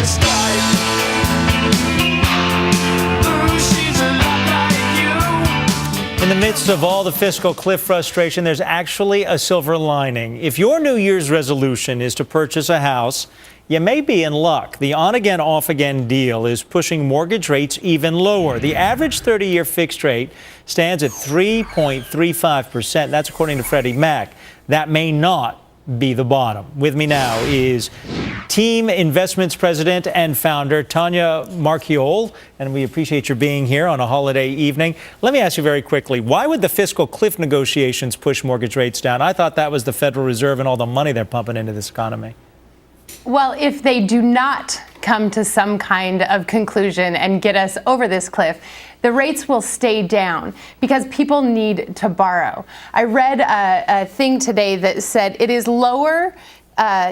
In the midst of all the fiscal cliff frustration, there's actually a silver lining. If your New Year's resolution is to purchase a house, you may be in luck. The on-again, off-again deal is pushing mortgage rates even lower. The average 30-year fixed rate stands at 3.35%. That's according to Freddie Mac. That may not be the bottom. With me now is Team Investments President and Founder Tanya Marchiol, and we appreciate your being here on a holiday evening. Let me ask you very quickly, why would the fiscal cliff negotiations push mortgage rates down? I thought that was the Federal Reserve and all the money they're pumping into this economy. Well, if they do not come to some kind of conclusion and get us over this cliff, the rates will stay down because people need to borrow. I read a thing today that said it is lower.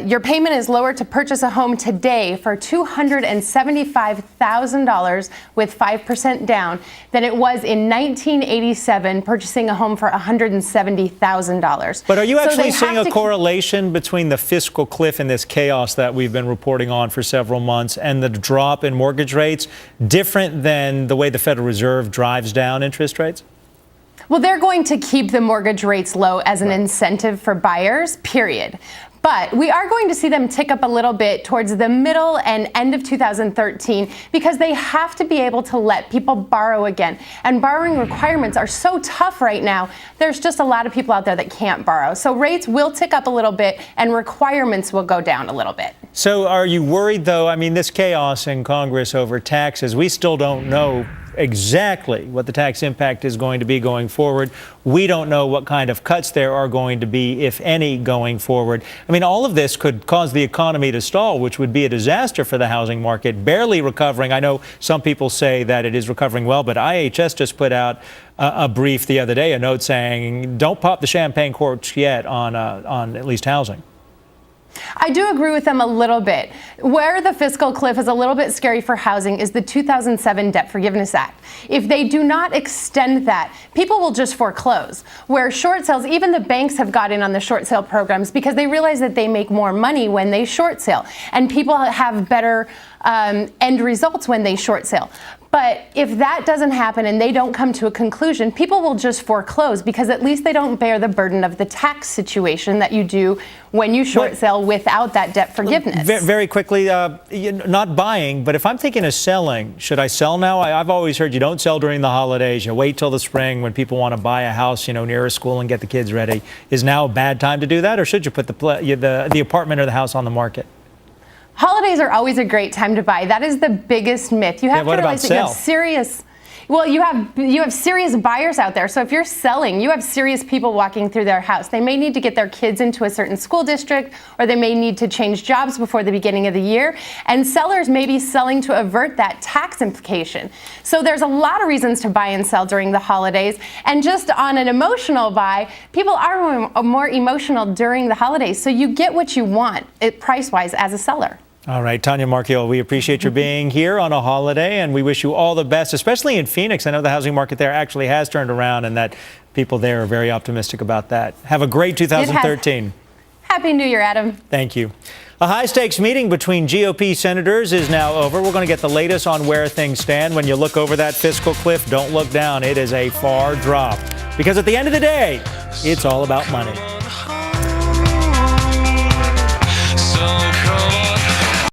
Your payment is lower to purchase a home today for $275,000 with 5% down than it was in 1987 purchasing a home for $170,000. But are you actually seeing a correlation between the fiscal cliff and this chaos that we've been reporting on for several months and the drop in mortgage rates different than the way the Federal Reserve drives down interest rates? Well, they're going to keep the mortgage rates low as an incentive for buyers, period. But we are going to see them tick up a little bit towards the middle and end of 2013 because they have to be able to let people borrow again. And borrowing requirements are so tough right now. There's just a lot of people out there that can't borrow. So rates will tick up a little bit and requirements will go down a little bit. So are you worried, though? I mean, this chaos in Congress over taxes, we still don't know exactly what the tax impact is going to be going forward. We don't know what kind of cuts there are going to be, if any, going forward. I mean, all of this could cause the economy to stall, which would be a disaster for the housing market, barely recovering. I know some people say that it is recovering well, but IHS just put out a brief the other day, a note saying, don't pop the champagne corks yet on at least housing. I do agree with them a little bit. Where the fiscal cliff is a little bit scary for housing is the 2007 Debt Forgiveness Act. If they do not extend that, people will just foreclose. Where short sales, even the banks have got in on the short sale programs because they realize that they make more money when they short sale. And people have better end results when they short sale. But if that doesn't happen and they don't come to a conclusion, people will just foreclose because at least they don't bear the burden of the tax situation that you do when you short sale without that debt forgiveness. Very quickly, not buying, but if I'm thinking of selling, should I sell now? I've always heard you don't sell during the holidays. You wait till the spring when people want to buy a house, near a school and get the kids ready. Is now a bad time to do that, or should you put the apartment or the house on the market? Holidays are always a great time to buy. That is the biggest myth. You have to realize that you have serious. Well, you have serious buyers out there. So if you're selling, you have serious people walking through their house. They may need to get their kids into a certain school district, or they may need to change jobs before the beginning of the year. And sellers may be selling to avert that tax implication. So there's a lot of reasons to buy and sell during the holidays. And just on an emotional buy, people are more emotional during the holidays. So you get what you want price-wise as a seller. All right, Tanya Marchiol, we appreciate your being here on a holiday, and we wish you all the best, especially in Phoenix. I know the housing market there actually has turned around, and that people there are very optimistic about that. Have a great 2013. Happy New Year, Adam. Thank you. A high-stakes meeting between GOP senators is now over. We're going to get the latest on where things stand. When you look over that fiscal cliff, don't look down. It is a far drop. Because at the end of the day, it's all about money.